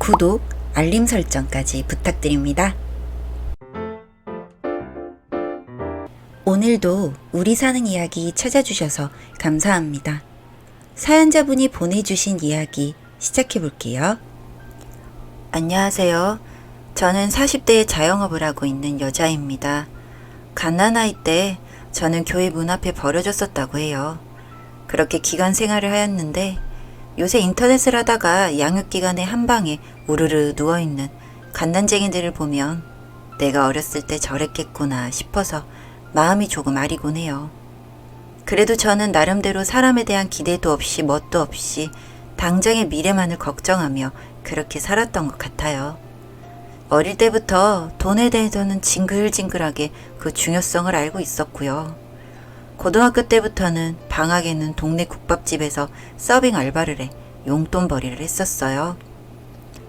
구독, 알림 설정까지 부탁드립니다. 오늘도 우리 사는 이야기 찾아주셔서 감사합니다. 사연자분이 보내주신 이야기 시작해볼게요. 안녕하세요. 저는 40대에 자영업을 하고 있는 여자입니다. 갓난아이 때 저는 교회 문 앞에 버려졌었다고 해요. 그렇게 기간 생활을 하였는데 요새 인터넷을 하다가 양육기관의 한 방에 우르르 누워있는 갓난쟁이들을 보면 내가 어렸을 때 저랬겠구나 싶어서 마음이 조금 아리곤 해요. 그래도 저는 나름대로 사람에 대한 기대도 없이 뭣도 없이 당장의 미래만을 걱정하며 그렇게 살았던 것 같아요. 어릴 때부터 돈에 대해서는 징글징글하게 그 중요성을 알고 있었고요. 고등학교 때부터는 방학에는 동네 국밥집에서 서빙 알바를 해 용돈벌이를 했었어요.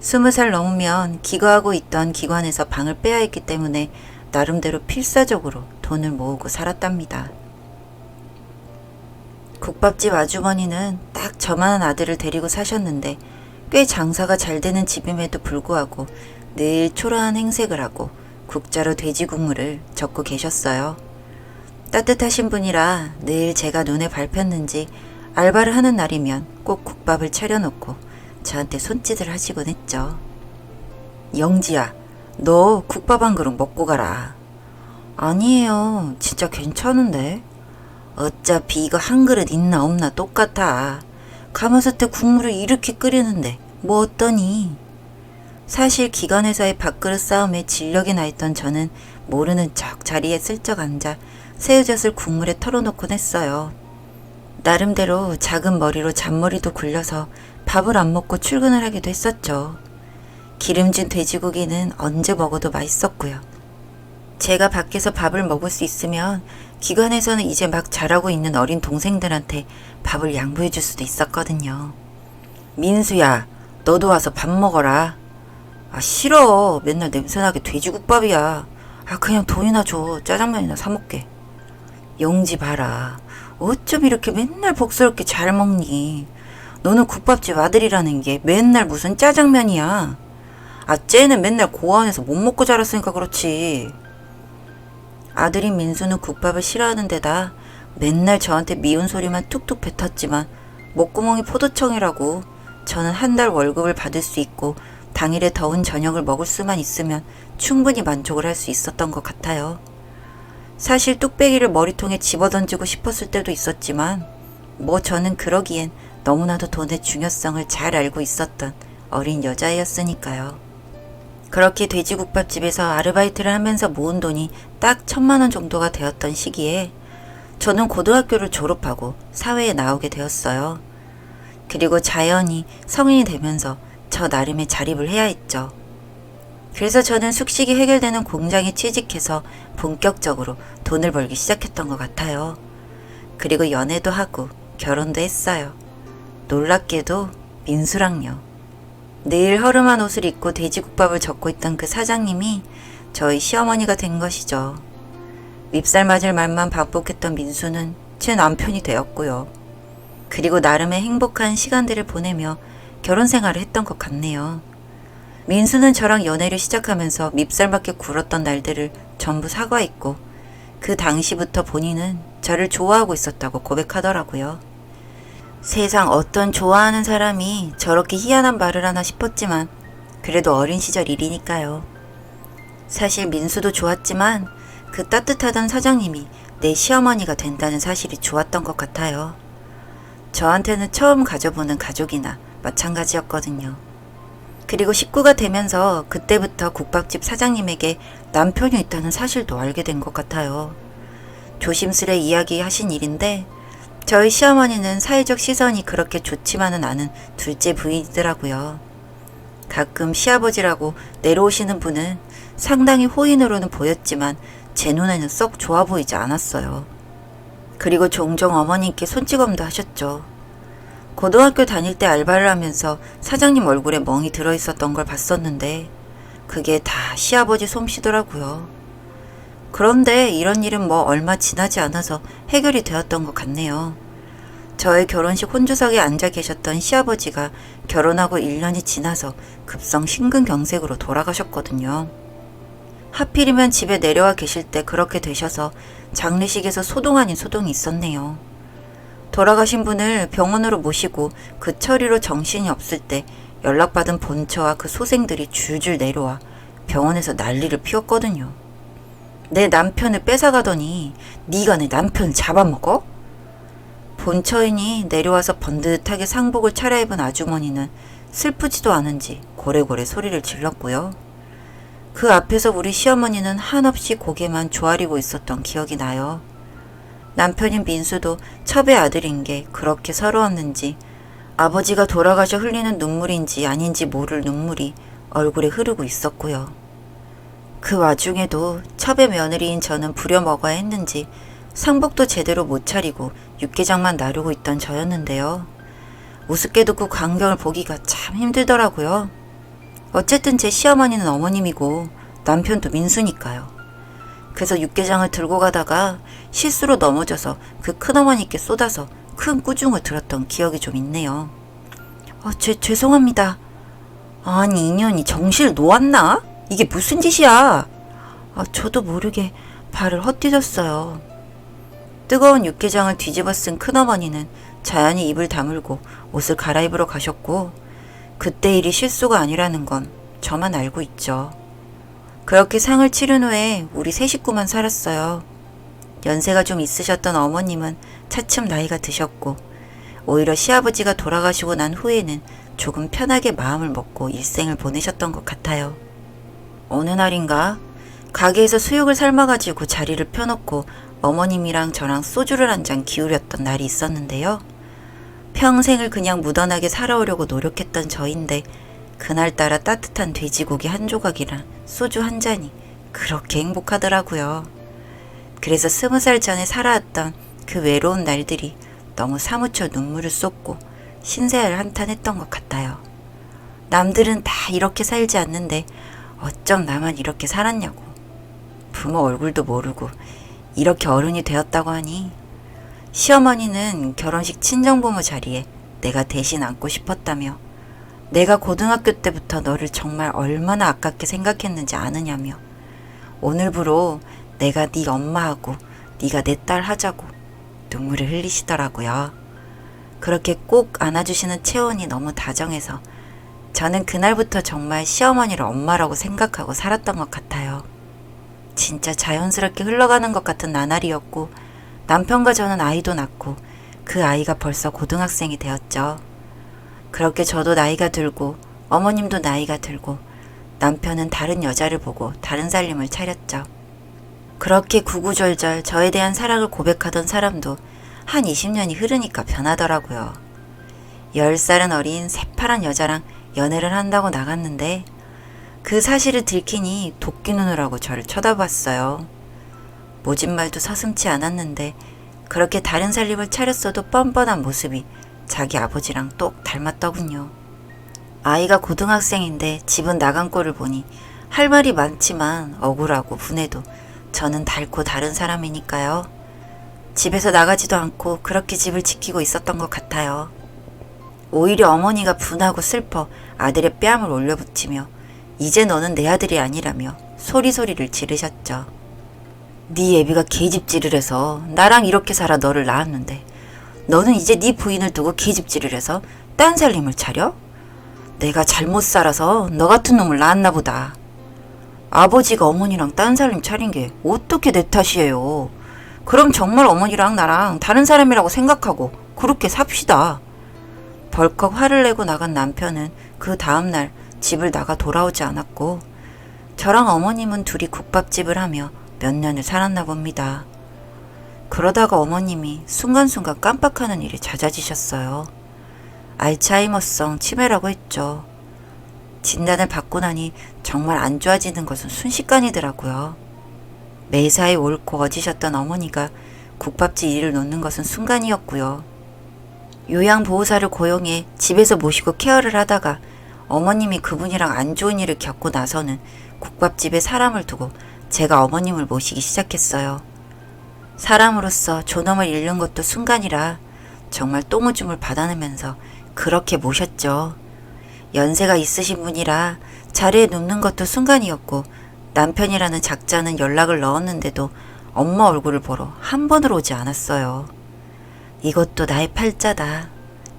20살 넘으면 기거하고 있던 기관에서 방을 빼야 했기 때문에 나름대로 필사적으로 돈을 모으고 살았답니다. 국밥집 아주머니는 딱 저만한 아들을 데리고 사셨는데 꽤 장사가 잘 되는 집임에도 불구하고 늘 초라한 행색을 하고 국자로 돼지 국물을 적고 계셨어요. 따뜻하신 분이라 늘 제가 눈에 밟혔는지 알바를 하는 날이면 꼭 국밥을 차려놓고 저한테 손짓을 하시곤 했죠. 영지야, 너 국밥 한 그릇 먹고 가라. 아니에요. 진짜 괜찮은데. 어차피 이거 한 그릇 있나 없나 똑같아. 가마솥에 국물을 이렇게 끓이는데 뭐 어떠니? 사실 기관에서의 밥그릇 싸움에 진력이 나 있던 저는 모르는 척 자리에 슬쩍 앉아 새우젓을 국물에 털어놓곤 했어요. 나름대로 작은 머리로 잔머리도 굴려서 밥을 안 먹고 출근을 하기도 했었죠. 기름진 돼지고기는 언제 먹어도 맛있었고요. 제가 밖에서 밥을 먹을 수 있으면 기관에서는 이제 막 자라고 있는 어린 동생들한테 밥을 양보해 줄 수도 있었거든요. 민수야, 너도 와서 밥 먹어라. 아, 싫어. 맨날 냄새나게 돼지국밥이야. 아, 그냥 돈이나 줘. 짜장면이나 사 먹게. 영지 봐라. 어쩜 이렇게 맨날 복스럽게 잘 먹니? 너는 국밥집 아들이라는 게 맨날 무슨 짜장면이야. 아, 쟤는 맨날 고아원에서 못 먹고 자랐으니까 그렇지. 아들인 민수는 국밥을 싫어하는 데다 맨날 저한테 미운 소리만 툭툭 뱉었지만 목구멍이 포도청이라고 저는 한 달 월급을 받을 수 있고 당일에 더운 저녁을 먹을 수만 있으면 충분히 만족을 할 수 있었던 것 같아요. 사실 뚝배기를 머리통에 집어던지고 싶었을 때도 있었지만 뭐 저는 그러기엔 너무나도 돈의 중요성을 잘 알고 있었던 어린 여자애였으니까요. 그렇게 돼지국밥집에서 아르바이트를 하면서 모은 돈이 딱 1,000만 원 정도가 되었던 시기에 저는 고등학교를 졸업하고 사회에 나오게 되었어요. 그리고 자연히 성인이 되면서 저 나름의 자립을 해야 했죠. 그래서 저는 숙식이 해결되는 공장에 취직해서 본격적으로 돈을 벌기 시작했던 것 같아요. 그리고 연애도 하고 결혼도 했어요. 놀랍게도 민수랑요. 늘 허름한 옷을 입고 돼지국밥을 적고 있던 그 사장님이 저희 시어머니가 된 것이죠. 밉살 맞을 말만 반복했던 민수는 제 남편이 되었고요. 그리고 나름의 행복한 시간들을 보내며 결혼 생활을 했던 것 같네요. 민수는 저랑 연애를 시작하면서 밉살맞게 굴었던 날들을 전부 사과했고 그 당시부터 본인은 저를 좋아하고 있었다고 고백하더라고요. 세상 어떤 좋아하는 사람이 저렇게 희한한 말을 하나 싶었지만 그래도 어린 시절 일이니까요. 사실 민수도 좋았지만 그 따뜻하던 사장님이 내 시어머니가 된다는 사실이 좋았던 것 같아요. 저한테는 처음 가져보는 가족이나 마찬가지였거든요. 그리고 식구가 되면서 그때부터 국밥집 사장님에게 남편이 있다는 사실도 알게 된 것 같아요. 조심스레 이야기하신 일인데 저희 시어머니는 사회적 시선이 그렇게 좋지만은 않은 둘째 부인이더라고요. 가끔 시아버지라고 내려오시는 분은 상당히 호인으로는 보였지만 제 눈에는 썩 좋아 보이지 않았어요. 그리고 종종 어머님께 손찌검도 하셨죠. 고등학교 다닐 때 알바를 하면서 사장님 얼굴에 멍이 들어있었던 걸 봤었는데 그게 다 시아버지 솜씨더라고요. 그런데 이런 일은 뭐 얼마 지나지 않아서 해결이 되었던 것 같네요. 저의 결혼식 혼주석에 앉아 계셨던 시아버지가 결혼하고 1년이 지나서 급성 심근경색으로 돌아가셨거든요. 하필이면 집에 내려와 계실 때 그렇게 되셔서 장례식에서 소동 아닌 소동이 있었네요. 돌아가신 분을 병원으로 모시고 그 처리로 정신이 없을 때 연락받은 본처와 그 소생들이 줄줄 내려와 병원에서 난리를 피웠거든요. 내 남편을 뺏어가더니 네가 내 남편을 잡아먹어? 본처인이 내려와서 번듯하게 상복을 차려입은 아주머니는 슬프지도 않은지 고래고래 소리를 질렀고요. 그 앞에서 우리 시어머니는 한없이 고개만 조아리고 있었던 기억이 나요. 남편인 민수도 첩의 아들인 게 그렇게 서러웠는지 아버지가 돌아가셔 흘리는 눈물인지 아닌지 모를 눈물이 얼굴에 흐르고 있었고요. 그 와중에도 첩의 며느리인 저는 부려먹어야 했는지 상복도 제대로 못 차리고 육개장만 나르고 있던 저였는데요. 우습게도 그 광경을 보기가 참 힘들더라고요. 어쨌든 제 시어머니는 어머님이고 남편도 민수니까요. 그래서 육개장을 들고 가다가 실수로 넘어져서 그 큰어머니께 쏟아서 큰 꾸중을 들었던 기억이 좀 있네요. 죄송합니다. 아니 이년이 정신을 놓았나? 이게 무슨 짓이야? 저도 모르게 발을 헛디뎠어요. 뜨거운 육개장을 뒤집어 쓴 큰어머니는 자연히 입을 다물고 옷을 갈아입으러 가셨고 그때 일이 실수가 아니라는 건 저만 알고 있죠. 그렇게 상을 치른 후에 우리 세 식구만 살았어요. 연세가 좀 있으셨던 어머님은 차츰 나이가 드셨고 오히려 시아버지가 돌아가시고 난 후에는 조금 편하게 마음을 먹고 일생을 보내셨던 것 같아요. 어느 날인가 가게에서 수육을 삶아가지고 자리를 펴놓고 어머님이랑 저랑 소주를 한 잔 기울였던 날이 있었는데요. 평생을 그냥 무던하게 살아오려고 노력했던 저인데 그날따라 따뜻한 돼지고기 한 조각이랑 소주 한 잔이 그렇게 행복하더라고요. 그래서 20살 전에 살아왔던 그 외로운 날들이 너무 사무쳐 눈물을 쏟고 신세를 한탄했던 것 같아요. 남들은 다 이렇게 살지 않는데 어쩜 나만 이렇게 살았냐고. 부모 얼굴도 모르고 이렇게 어른이 되었다고 하니 시어머니는 결혼식 친정부모 자리에 내가 대신 앉고 싶었다며 내가 고등학교 때부터 너를 정말 얼마나 아깝게 생각했는지 아느냐며 오늘부로 내가 네 엄마하고 네가 내 딸 하자고 눈물을 흘리시더라고요. 그렇게 꼭 안아주시는 체온이 너무 다정해서 저는 그날부터 정말 시어머니를 엄마라고 생각하고 살았던 것 같아요. 진짜 자연스럽게 흘러가는 것 같은 나날이었고 남편과 저는 아이도 낳고 그 아이가 벌써 고등학생이 되었죠. 그렇게 저도 나이가 들고 어머님도 나이가 들고 남편은 다른 여자를 보고 다른 살림을 차렸죠. 그렇게 구구절절 저에 대한 사랑을 고백하던 사람도 한 20년이 흐르니까 변하더라고요. 10살은 어린 새파란 여자랑 연애를 한다고 나갔는데 그 사실을 들키니 도끼 눈을 하고 저를 쳐다봤어요. 모진 말도 서슴지 않았는데 그렇게 다른 살림을 차렸어도 뻔뻔한 모습이 자기 아버지랑 똑 닮았더군요. 아이가 고등학생인데 집은 나간 꼴을 보니 할 말이 많지만 억울하고 분해도 저는 닳고 다른 사람이니까요. 집에서 나가지도 않고 그렇게 집을 지키고 있었던 것 같아요. 오히려 어머니가 분하고 슬퍼 아들의 뺨을 올려붙이며 이제 너는 내 아들이 아니라며 소리소리를 지르셨죠. 네 애비가 계집질을 해서 나랑 이렇게 살아 너를 낳았는데 너는 이제 네 부인을 두고 계집질을 해서 딴 살림을 차려? 내가 잘못 살아서 너 같은 놈을 낳았나 보다. 아버지가 어머니랑 딴 살림 차린 게 어떻게 내 탓이에요. 그럼 정말 어머니랑 나랑 다른 사람이라고 생각하고 그렇게 삽시다. 벌컥 화를 내고 나간 남편은 그 다음날 집을 나가 돌아오지 않았고 저랑 어머님은 둘이 국밥집을 하며 몇 년을 살았나 봅니다. 그러다가 어머님이 순간순간 깜빡하는 일이 잦아지셨어요. 알츠하이머성 치매라고 했죠. 진단을 받고 나니 정말 안 좋아지는 것은 순식간이더라고요. 매사에 옳고 어지셨던 어머니가 국밥집 일을 놓는 것은 순간이었고요. 요양보호사를 고용해 집에서 모시고 케어를 하다가 어머님이 그분이랑 안 좋은 일을 겪고 나서는 국밥집에 사람을 두고 제가 어머님을 모시기 시작했어요. 사람으로서 존엄을 잃는 것도 순간이라 정말 똥오줌을 받아내면서 그렇게 모셨죠. 연세가 있으신 분이라 자리에 눕는 것도 순간이었고 남편이라는 작자는 연락을 넣었는데도 엄마 얼굴을 보러 한 번을 오지 않았어요. 이것도 나의 팔자다.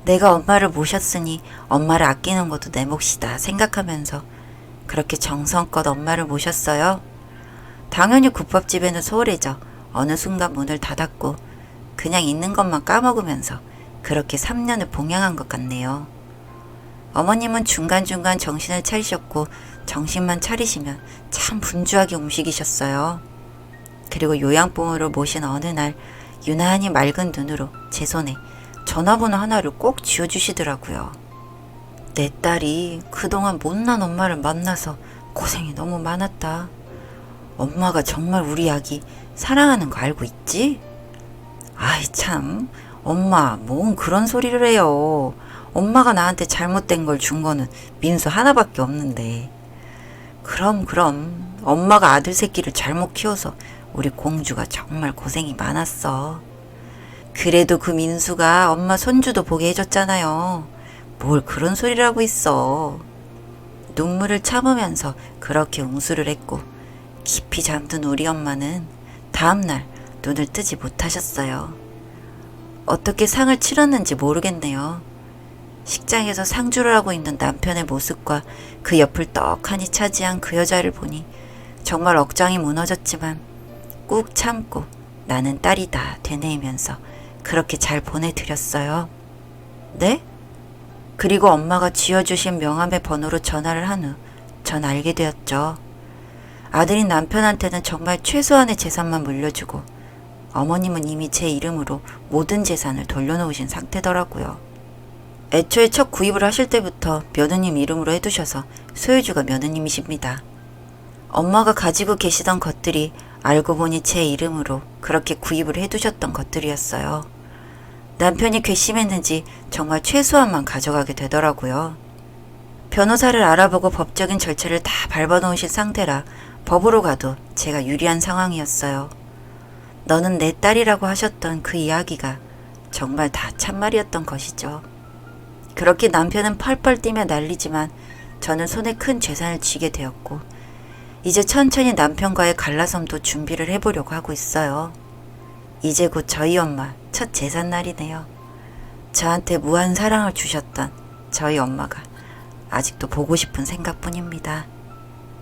내가 엄마를 모셨으니 엄마를 아끼는 것도 내 몫이다 생각하면서 그렇게 정성껏 엄마를 모셨어요. 당연히 국밥집에는 소홀해져 어느 순간 문을 닫았고 그냥 있는 것만 까먹으면서 그렇게 3년을 봉양한 것 같네요. 어머님은 중간중간 정신을 차리셨고 정신만 차리시면 참 분주하게 움직이셨어요. 그리고 요양봉으로 모신 어느 날 유난히 맑은 눈으로 제 손에 전화번호 하나를 꼭 쥐어주시더라고요. 내 딸이 그동안 못난 엄마를 만나서 고생이 너무 많았다. 엄마가 정말 우리 아기 사랑하는 거 알고 있지? 아이 참, 엄마 뭔 그런 소리를 해요. 엄마가 나한테 잘못된 걸 준 거는 민수 하나밖에 없는데. 그럼 엄마가 아들 새끼를 잘못 키워서 우리 공주가 정말 고생이 많았어. 그래도 그 민수가 엄마 손주도 보게 해줬잖아요. 뭘 그런 소리를 하고 있어. 눈물을 참으면서 그렇게 웅수를 했고 깊이 잠든 우리 엄마는 다음날 눈을 뜨지 못하셨어요. 어떻게 상을 치렀는지 모르겠네요. 식장에서 상주를 하고 있는 남편의 모습과 그 옆을 떡하니 차지한 그 여자를 보니 정말 억장이 무너졌지만 꾹 참고 나는 딸이다 되뇌이면서 그렇게 잘 보내드렸어요. 네? 그리고 엄마가 쥐어주신 명함의 번호로 전화를 한 후 전 알게 되었죠. 아들인 남편한테는 정말 최소한의 재산만 물려주고 어머님은 이미 제 이름으로 모든 재산을 돌려놓으신 상태더라고요. 애초에 첫 구입을 하실 때부터 며느님 이름으로 해두셔서 소유주가 며느님이십니다. 엄마가 가지고 계시던 것들이 알고 보니 제 이름으로 그렇게 구입을 해두셨던 것들이었어요. 남편이 괘씸했는지 정말 최소한만 가져가게 되더라고요. 변호사를 알아보고 법적인 절차를 다 밟아놓으신 상태라 법으로 가도 제가 유리한 상황이었어요. 너는 내 딸이라고 하셨던 그 이야기가 정말 다 참말이었던 것이죠. 그렇게 남편은 펄펄 뛰며 난리지만 저는 손에 큰 재산을 쥐게 되었고 이제 천천히 남편과의 갈라섬도 준비를 해보려고 하고 있어요. 이제 곧 저희 엄마 첫 제삿날이네요. 저한테 무한 사랑을 주셨던 저희 엄마가 아직도 보고 싶은 생각뿐입니다.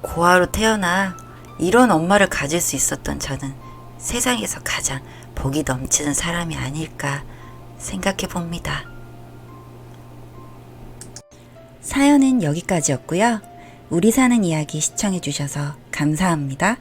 고아로 태어나 이런 엄마를 가질 수 있었던 저는 세상에서 가장 복이 넘치는 사람이 아닐까 생각해 봅니다. 사연은 여기까지였고요. 우리 사는 이야기 시청해 주셔서 감사합니다.